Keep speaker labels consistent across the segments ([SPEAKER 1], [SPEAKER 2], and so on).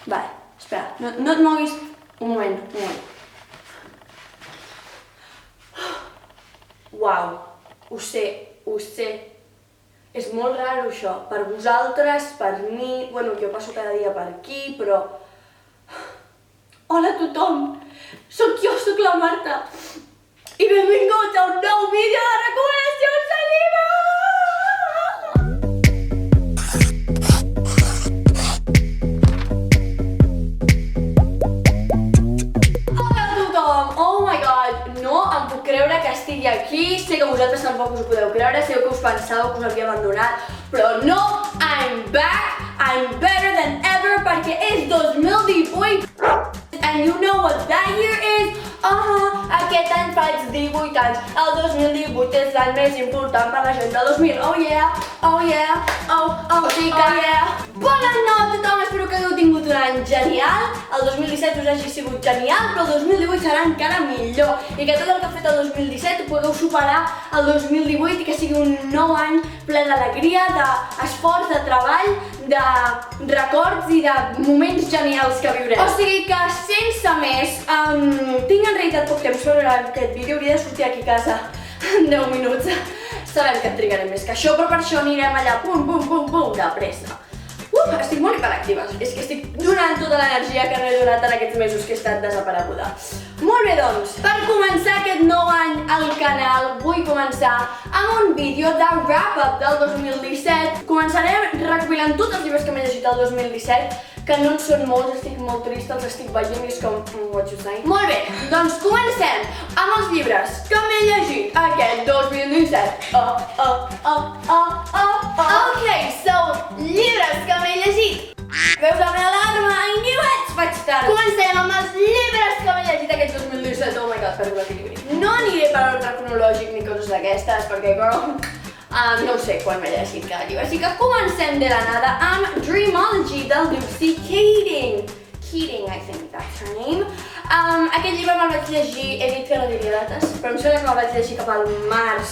[SPEAKER 1] Vale, espera, no et moguis. Un moment. Uau, ho sé. És molt raro això, per vosaltres, per mi, bueno, jo passo cada dia per aquí, però... Hola a tothom, soc la Marta, i benvinguts a un nou vídeo de recomanacions de llibres! Hola a tothom, oh my god, no em puc creure que estigui aquí, sé que vosaltres tampoc us ho podeu creure, sé que us pensàveu que us havia abandonat, però no, I'm back, I'm better than ever, perquè és 2018. And you know what that year is? Aquest any faig 18 anys. El 2018 és l'any més important per la gent del 2000. Oh yeah, sí que yeah. Bona nit a tothom, espero que hagueu tingut un any genial. El 2017 us hagi sigut genial, però el 2018 serà encara millor. I que tot el que heu fet el 2017 ho pugueu superar el 2018 i que sigui un nou any ple d'alegria, d'esforç, de treball, de records i de moments genials que viurem. O sigui que, sense més, tinc en realitat poc temps per veure aquest vídeo, hauria de sortir aquí a casa en 10 minuts. Sabem que et trigarem més que això, però per això anirem allà, pum, de pressa. Estic molt hiperactiva, és que estic donant tota l'energia que no he donat en aquests mesos que he estat desapareguda. Molt bé, doncs, per començar aquest nou any al canal, vull començar amb un vídeo de wrap-up del 2017. Començarem recopilant tots els llibres que m'he llegit el 2017, que no en són molts, estic molt trista, els estic veient i és com, what you say? Molt bé, doncs comencem amb els llibres que m'he llegit aquest 2017. Ok, so, llibres que m'he llegit. Veus la meva alarma? I knew it! Faig tard. Comencem amb els llibres que m'he llegit aquest 2017. Oh my god, perdo l'equilibri. No aniré per ordre cronològic ni coses d'aquestes, perquè, girl, no ho sé quan m'he llegit cada llibre. Així que comencem de la nada amb Dreamology del Lucy Keating. Keating, I think that's her name. Aquest llibre me'l vaig llegir, he dit que no diria dates, però em sembla que me'l vaig llegir cap al març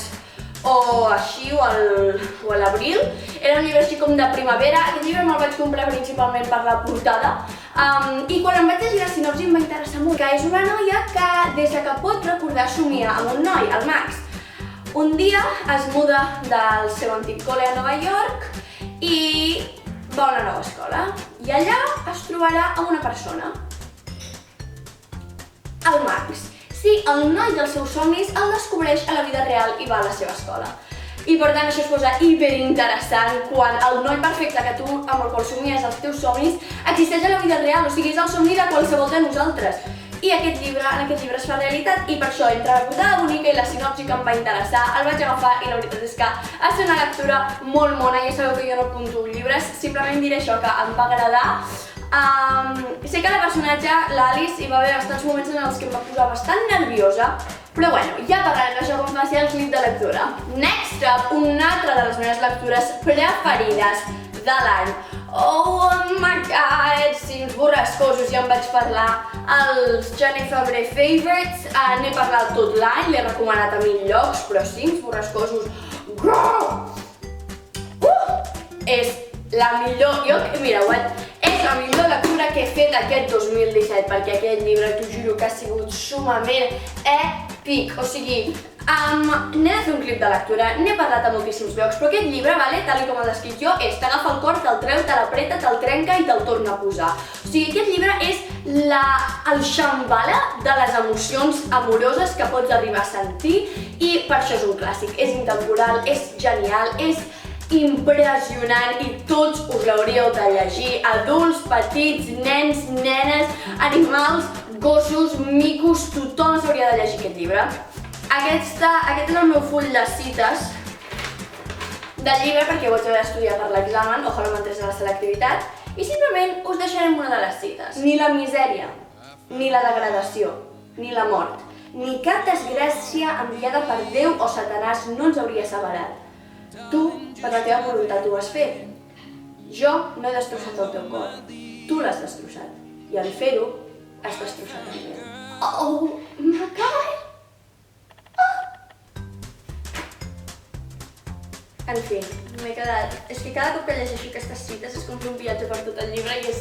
[SPEAKER 1] o així, o a l'abril. Era un llibre així com de primavera. Aquest llibre me'l vaig comprar principalment per la portada. I quan em vaig llegir la sinopsi em va interessar molt, que és una noia que des que pot recordar somia amb un noi, el Max. Un dia es muda del seu antic col·le a Nova York i va a una nova escola. I allà es trobarà amb una persona. El Max. Sí, el noi dels seus somnis el descobreix a la vida real i va a la seva escola. I per tant això es posa hiperinteressant quan el noi perfecte que tu amb el qual somies els teus somnis existeix a la vida real, o sigui, és el somni de qualsevol de nosaltres. I en aquest llibre es fa realitat i per això entre la portada bonica i la sinopsi que em va interessar el vaig agafar i la veritat és que ha estat una lectura molt mona. Ja sabeu que jo no puntuo llibres, simplement diré això, que em va agradar. Sé que la personatge, l'Alice, hi va haver bastants moments en els que em va posar bastant nerviosa, però bueno, ja parlarem d'això quan faci el clip de lectura. Next up, una altra de les meves lectures preferides de l'any. Oh my god, 5 borrascosos, ja en vaig parlar als Gener Febrer Favorites, n'he parlat tot l'any, l'he recomanat a 1000 llocs, però 5 borrascosos, és la millor, és la millor lectura que he fet aquest 2017, perquè aquest llibre, t'ho juro que ha sigut sumament èpic, o sigui, n'he de fer un clip de lectura, n'he parlat a moltíssims llocs, però aquest llibre, tal com el descric jo, és t'agafa el cor, te'l treu, te l'apreta, te'l trenca i te'l torna a posar. O sigui, aquest llibre és el xambala de les emocions amoroses que pots arribar a sentir i per això és un clàssic, és intemporal, és genial, és impressionant i tots us l'hauríeu de llegir, adults, petits, nens, nenes, animals, gossos, micos, tothom s'hauria de llegir aquest llibre. Aquest és el meu full de cites del llibre perquè ho vaig haver d'estudiar per l'examen, ojalà m'entrés a la selectivitat, i simplement us deixarem una de les cites. Ni la misèria, ni la degradació, ni la mort, ni cap desgràcia enviada per Déu o Satanàs no ens hauria separat. Tu, per la teva voluntat, ho has fet. Jo no he destrossat el teu cor. Tu l'has destrossat. I al fer-ho, has destrossat el meu. Oh my god! En fi, m'he quedat... És que cada cop que llegeixo aquestes cites és com fer un viatge per tot el llibre i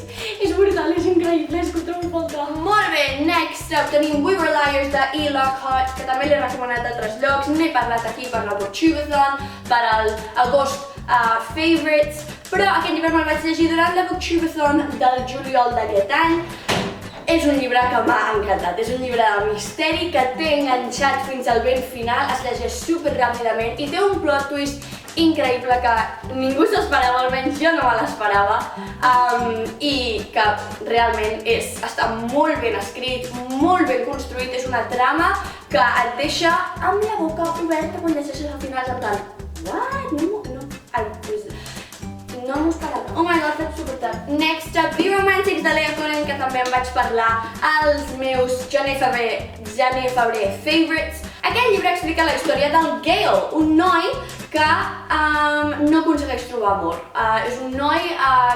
[SPEAKER 1] és brutal, és increïble, és que ho trobo a faltar. Molt bé, next up tenim We Were Liars de E. Lockhart, que també l'he recomanat d'altres llocs, n'he parlat aquí per la Booktubeathon, per al agost Favorites, però aquest llibre me'l vaig llegir durant la Booktubeathon del juliol d'aquest any. És un llibre que m'ha encantat, és un llibre de misteri que t'he enganxat fins al ben final, es llegeix super ràpidament i té un plot twist increïble que ningú s'esperava, almenys jo no me l'esperava, i que realment està molt ben escrit, molt ben construït, és una trama que et deixa amb la boca oberta quan llegeixes al final, en plan, what? No m'ho esperava. Oh my god, fet supertard. Next up, The Romantics de Leah Cohen, que també en vaig parlar als meus gener-febrer favorites. Aquest llibre explica la història del Gale, un noi que no aconsegueix trobar amor. És un noi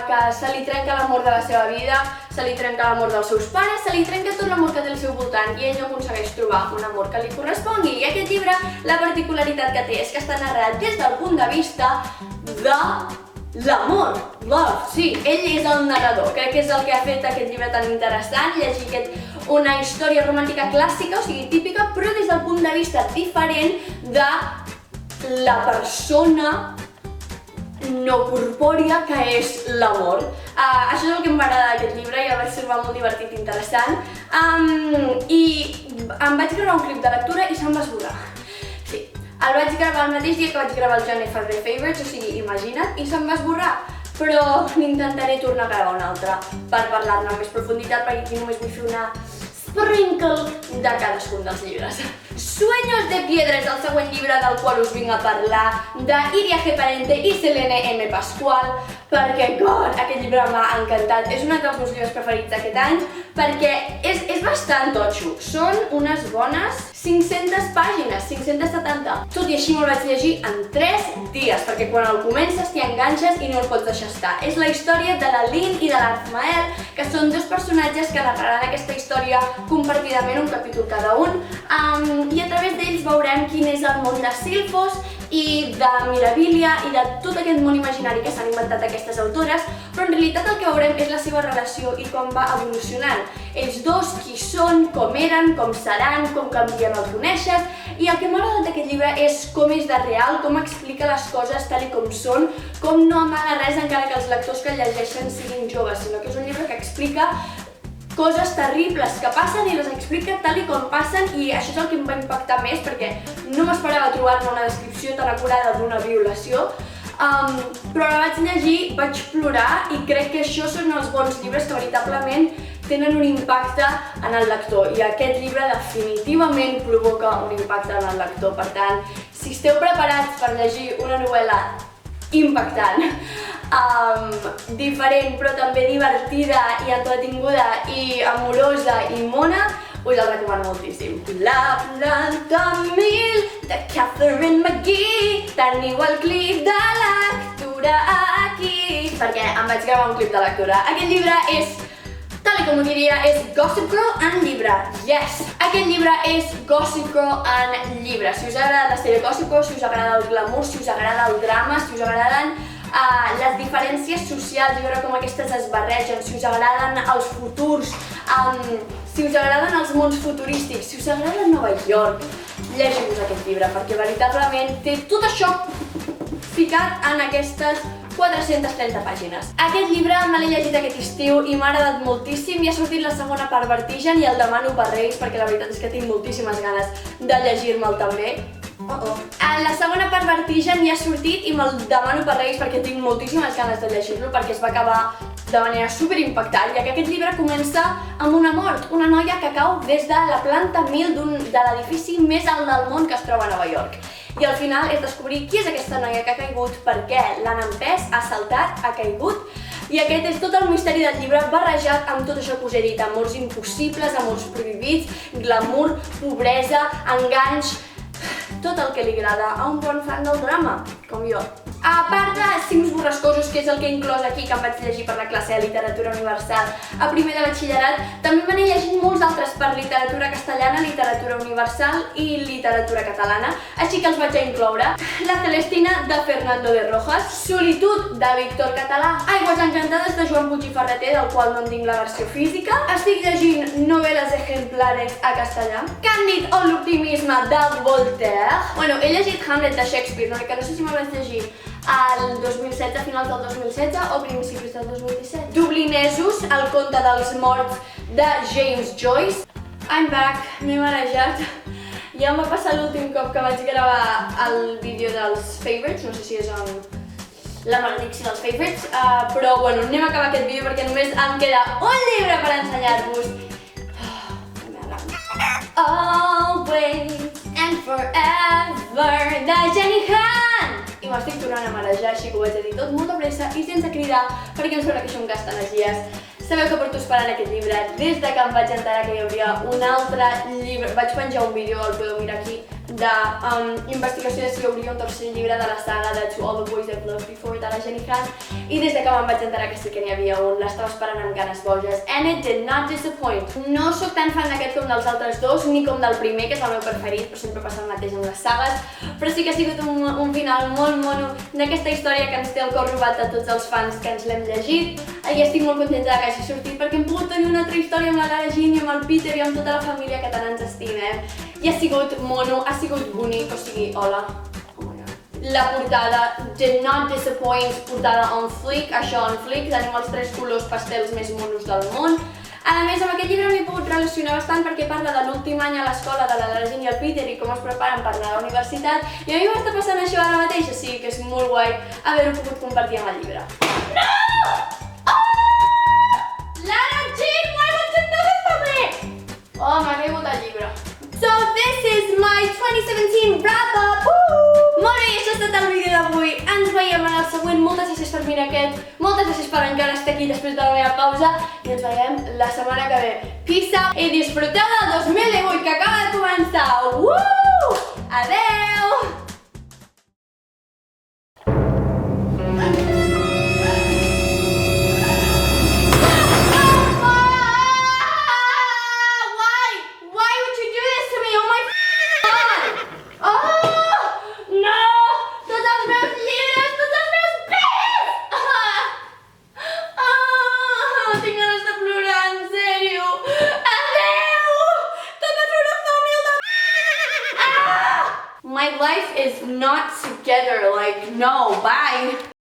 [SPEAKER 1] que se li trenca l'amor de la seva vida, se li trenca l'amor dels seus pares, se li trenca tot l'amor que té al seu voltant i ell no aconsegueix trobar un amor que li correspongui. I aquest llibre, la particularitat que té és que està narrat des del punt de vista de l'amor, love, sí, ell és el narrador. Crec que és el que ha fet aquest llibre tan interessant, llegir una història romàntica clàssica, o sigui, típica, però des del punt de vista diferent de la persona no corpòria que és l'amor. Això és el que em va agradar d'aquest llibre i el vaig trobar molt divertit i interessant. I em vaig gravar un clip de lectura i se'm va esborrar. Sí. El vaig gravar el mateix dia que vaig gravar el gener-febrer Favorites, o sigui, imagina't, i se'm va esborrar. Però n'intentaré tornar a gravar un altre per parlar-ne amb més profunditat, perquè aquí només vull fer una sprinkle de cadascun dels llibres. Sueños de Piedra és el següent llibre del qual us vinc a parlar, de Iria G. Parente i Selene M. Pascual, perquè, god, aquest llibre m'ha encantat. És un dels meus llibres preferits d'aquest any, perquè és bastant totxo. Són unes bones 500 pàgines, 570. Tot i així me'l vaig llegir en 3 dies, perquè quan el comences t'hi enganxes i no el pots deixar estar. És la història de la Lynn i de l'Azmael, que són dos personatges que narraran aquesta història compartidament, un capítol cada un, i a través d'ells veurem quin és el món de Silfos i de Mirabilia i de tot aquest món imaginari que s'han inventat aquestes autores, però en realitat el que veurem és la seva relació i com va evolucionant. Ells dos, qui són, com eren, com seran, com canvien els coneixes, i el que m'ha agradat d'aquest llibre és com és de real, com explica les coses tal i com són, com no amaga res encara que els lectors que el llegeixen siguin joves, sinó que és un llibre que explica coses terribles que passen i les explica tal i com passen, i això és el que em va impactar més perquè no m'esperava trobar-me una descripció tan acurada d'una violació, però la vaig llegir, vaig plorar i crec que això són els bons llibres que veritablement tenen un impacte en el lector, i aquest llibre definitivament provoca un impacte en el lector. Per tant, si esteu preparats per llegir una novel·la impactant, diferent però també divertida i entretinguda i amorosa i mona, us el recomano moltíssim. La planta mil de Catherine McGee, teniu el clip de lectura aquí, perquè em vaig gravar un clip de lectura. Aquest llibre és, tal com ho diria, és Gossip Girl en llibre. Yes! Aquest llibre és Gossip Girl en llibre. Si us ha agradat la sèrie Gossip Girl, si us agrada el glamour, si us agrada el drama, si us agraden les diferències socials i veure com aquestes es barregen, si us agraden els futurs, si us agraden els mons futurístics, si us agrada Nova York, llegiu-vos aquest llibre, perquè veritablement té tot això ficat en aquestes 430 pàgines. Aquest llibre me l'he llegit aquest estiu i m'ha agradat moltíssim, i ha sortit la segona part Vertigen i el demano per Reis, perquè la veritat és que tinc moltíssimes ganes de llegir-me'l també. La segona part Vertigen ja ha sortit i me'l demano per Reis perquè tinc moltíssimes ganes de llegir-lo, perquè es va acabar de manera super impactant, ja que aquest llibre comença amb una mort, una noia que cau des de la planta 1000 de l'edifici més alt del món que es troba a Nova York. I al final és descobrir qui és aquesta noia que ha caigut, per què l'han empès, ha saltat, ha caigut, i aquest és tot el misteri del llibre barrejat amb tot això que us he dit, amors impossibles, amors prohibits, glamour, pobresa, enganys, tot el que li agrada a un bon fan del drama. com jo. A part de Cims borrascosos, que és el que he inclòs aquí, que em vaig llegir per la classe de literatura universal a primer de batxillerat, també me n'he llegit molts altres per literatura castellana, literatura universal i literatura catalana, així que els vaig a incloure. La Celestina, de Fernando de Rojas, Solitud, de Víctor Català, Aigües encantades, de Joan Puig i Ferreter, del qual no en tinc la versió física, estic llegint Noveles ejemplares a castellà, Càndid o l'optimisme, de Voltaire. Bueno, he llegit Hamlet de Shakespeare, no? Que no sé si me'l vaig llegir al 2016, a finals del 2016 o principis del 2017. Dublinesos, el conte dels morts, de James Joyce. I'm back, m'he marejat. Ja em va passar l'últim cop que vaig gravar el vídeo dels favorites, no sé si és la maledicció dels favorites, però bueno, anem a acabar aquest vídeo perquè només em queda un llibre per ensenyar-vos. Always and forever, de Jenny Han! I m'estic tornant a marejar, així que ho vaig a dir tot molt de pressa i sense cridar, perquè em sembla que això em gasta energies. Sabeu que porto esperant aquest llibre des de que em vaig enterar que hi hauria un altre llibre. Vaig penjar un vídeo, el podeu mirar aquí, d'investigació de si hi hauria un tercer llibre de la saga de To All the Boys I've Loved Before, de la Jenny Han, i des de que me'n vaig enterar que sí que n'hi havia un, l'estava esperant amb ganes boges, and it did not disappoint. No sóc tan fan d'aquest com dels altres dos, ni com del primer, que és el meu preferit, però sempre passa el mateix amb les sagues, però sí que ha sigut un final molt mono d'aquesta història que ens té el cor robat a tots els fans que ens l'hem llegit, i estic molt contenta que hagi sortit perquè hem pogut tenir una altra història amb la Lara Jean i amb el Peter i amb tota la família que tant ens estimem. I ha sigut mono, ha sigut bonic, o sigui, hola. La portada did not disappoint, portada on flick, això on flick, tenim els 3 colors pastels més monos del món. A més, amb aquest llibre m'he pogut relacionar bastant perquè parla de l'últim any a l'escola de la Lara Jean i el Peter i com es preparen per anar a la universitat, i a mi m'està passant això ara mateix, o sigui que és molt guai haver-ho pogut compartir amb el llibre. No! Lara Jean, why won't you do this for me? Oh, m'ha caigut el llibre. So this is my 2017 wrap-up! Molt bé, això ha estat el vídeo d'avui. Ens veiem en el següent. Moltes gràcies per mirar aquest. Moltes gràcies per encara estar aquí després de la meva pausa. I ens veiem la setmana que ve. Peace out i disfruteu del 2018 que acaba de començar! Adeu! My life is not together, like, no, bye.